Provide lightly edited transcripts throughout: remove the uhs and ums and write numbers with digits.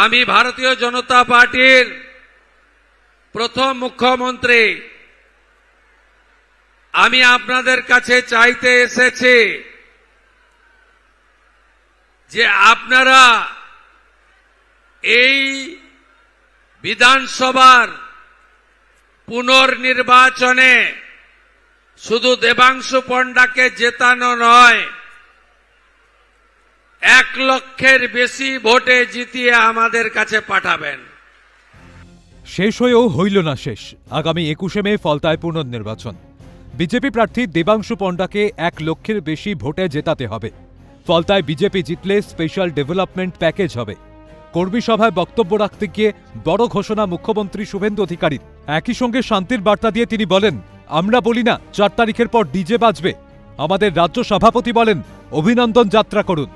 আমি ভারতীয় জনতা পার্টির প্রথম মুখ্যমন্ত্রী। আমি আপনাদের কাছে চাইতে এসেছি যে আপনারা এই বিধানসভার পুনর্নির্বাচনে শুধু দেবাংশু পণ্ডাকে জেতানো নয়, 1 লক্ষের বেশি ভোটে জিতিয়ে আমাদের কাছে পাঠাবেন। শেষ হয়েও হইল না শেষ। আগামী 21শে মে ফলতায় পুনর্নির্বাচন। বিজেপি প্রার্থী দেবাংশু পণ্ডাকে 1 লক্ষের বেশি ভোটে জেতাতে হবে। ফলতায় বিজেপি জিতলে স্পেশাল ডেভেলপমেন্ট প্যাকেজ হবে। কর্মী সভায় বক্তব্য রাখতে গিয়ে বড় ঘোষণা মুখ্যমন্ত্রী শুভেন্দু অধিকারীর। একই সঙ্গে শান্তির বার্তা দিয়ে তিনি বলেন, আমরা বলি না 4 তারিখের পর ডিজে বাজবে। আমাদের রাজ্য সভাপতি বলেন, অভিনন্দন যাত্রা করুন।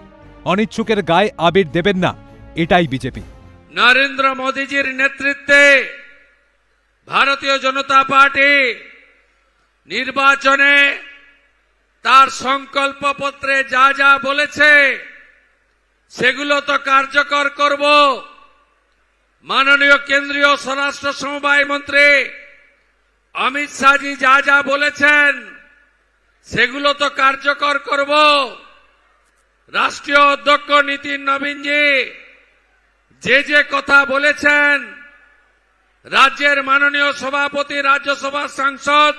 অনিচ্ছুকের গায়ে আবির দেবেন না, এটাই বিজেপি। নরেন্দ্র মোদীজির নেতৃত্বে ভারতীয় জনতা পার্টি নির্বাচনে তার সংকল্পপত্রে যা যা বলেছে সেগুলো তো কার্যকর করব। মাননীয় কেন্দ্রীয় স্বরাষ্ট্র সমবায় মন্ত্রী অমিত শাহজি যা যা বলেছেন সেগুলো তো কার্যকর করব। রাষ্ট্রীয় অধ্যক্ষ নীতিন নবীনজি যে কথা বলেছেন, রাজ্যের মাননীয় সভাপতি রাজ্যসভার সাংসদ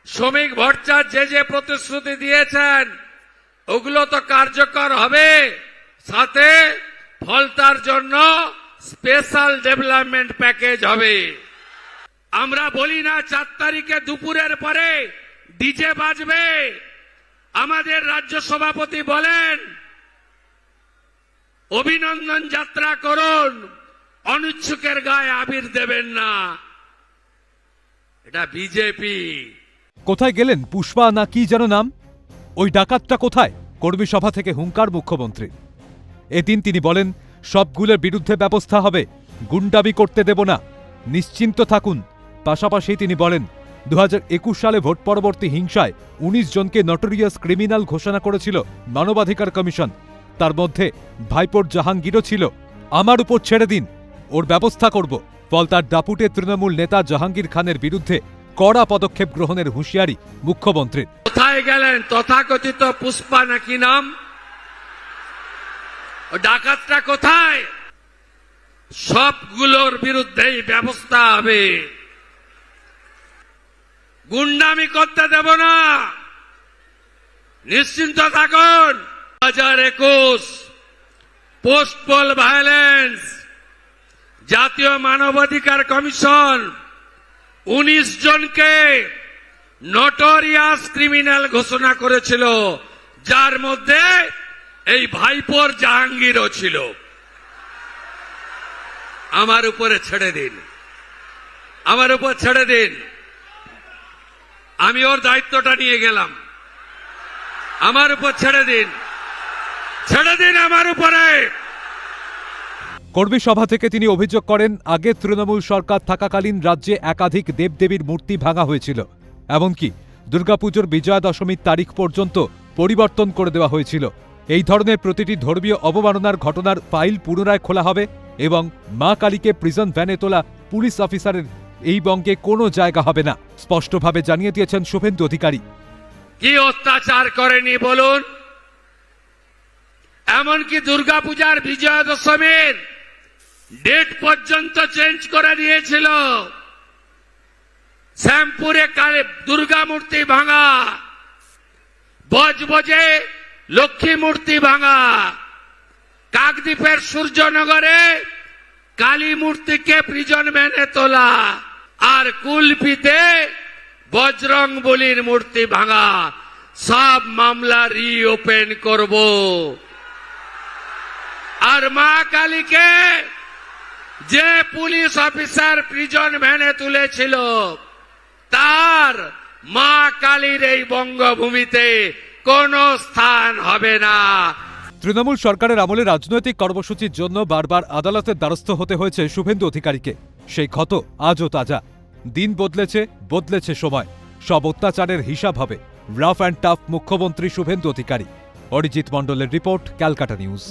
শ্রমিক ভট্টাচার্য যে প্রতিশ্রুতি দিয়েছেন ওগুলো তো কার্যকর হবে। সাথে ফলতার জন্য স্পেশাল ডেভেলপমেন্ট প্যাকেজ হবে। আমরা বলি না 4 তারিখে দুপুরের পরে ডিজে বাজবে। আমাদের রাজ্য সভাপতি বলেন, অভিনন্দন যাত্রা করুন, অনিচ্ছুকের গায়ে আবির দেবেন না। এটা বিজেপি। কোথায় গেলেন পুষ্পা না কি যেন নাম? ওই ডাকাতটা কোথায়? কর্মী সভা থেকে হুঙ্কার মুখ্যমন্ত্রী। এদিন তিনি বলেন, সবগুলোর বিরুদ্ধে ব্যবস্থা হবে, গুন্ডামি করতে দেব না, নিশ্চিন্ত থাকুন। পাশাপাশি তিনি বলেন, 2021 সালে ভোট পরবর্তী হিংসায় 19 জনকে নটোরিয়াস ক্রিমিনাল ঘোষণা করেছিল মানবাধিকার কমিশন। তার মধ্যে ভাইপোর জাহাঙ্গীরও ছিল। আমার উপর ছেড়ে দিন, ওর ব্যবস্থা করব। ফলতার দাপুটে তৃণমূল নেতা জাহাঙ্গীর খানের বিরুদ্ধে কড়া পদক্ষেপ গ্রহণের হুঁশিয়ারি মুখ্যমন্ত্রীর। কোথায় গেলেন তথাকথিত পুষ্পা নাকি নাম? ও ডাকাতটা কোথায়? সবগুলোর বিরুদ্ধেই ব্যবস্থা হবে, গুন্ডামি করতে দেব না, নিশ্চিন্ত থাকুন। 2021 পোস্ট পোল ভায়োলেন্স জাতীয় মানবাধিকার কমিশন 19 জনকে নটোরিয়াস ক্রিমিনাল ঘোষণা করেছিল, যার মধ্যে এই ভাইপোর জাহাঙ্গীরও ছিল। আমার উপরে ছেড়ে দিন, আমার উপর ছেড়ে দিন। আমি ওর দায়িত্বটা নিয়ে গেলাম, আমার উপর ছেড়ে দিন, ছেড়ে দিন আমার উপরে। কর্মী সভা থেকে তিনি অভিযোগ করেন, আগে তৃণমূল সরকার থাকাকালীন রাজ্যে একাধিক দেবদেবীর মূর্তি ভাঙা হয়েছিল। এমনকি দুর্গাপুজোর বিজয়া দশমীর তারিখ পর্যন্ত পরিবর্তন করে দেওয়া হয়েছিল। এই ধরনের প্রতিটি ধর্মীয় অবমাননার ঘটনার ফাইল পুনরায় খোলা হবে এবং মা কালীকে প্রিজন ভ্যানে তোলা পুলিশ অফিসারের এই বঙ্গে কোনো জায়গা হবে না, স্পষ্টভাবে জানিয়ে দিয়েছেন শুভেন্দু অধিকারী। কি অত্যাচার করেনি বলুন? এমনকি দুর্গাপূজার বিজয়া দশমীর ডেট পর্যন্ত চেঞ্জ করে দিয়েছিল। শ্যামপুরে দুর্গা মূর্তি ভাঙা, বজবজে লক্ষ্মী মূর্তি ভাঙা, কাকদ্বীপের সূর্যনগরে কালী মূর্তিকে প্রিজন ভ্যানে তোলা, আর কুলপিতে বজরং বলির মূর্তি ভাঙা। সব মামলা রিওপেন করব। আর মা কালীকে যে পুলিশ অফিসার প্রিজন ভ্যানে তুলেছিল, তার মা কালীর এই বঙ্গভূমিতে কোনো স্থান হবে না। তৃণমূল সরকারের আমলে রাজনৈতিক কর্মসূচির জন্য বারবার আদালতের দ্বারস্থ হতে হয়েছে শুভেন্দু অধিকারীকে। সেই ক্ষত আজও তাজা। দিন বদলেছে সময়। সব অত্যাচারের হিসাব হবে। রাফ অ্যান্ড টাফ মুখ্যমন্ত্রী শুভেন্দু অধিকারী। অরিজিৎ মণ্ডলের রিপোর্ট, ক্যালকাটা নিউজ।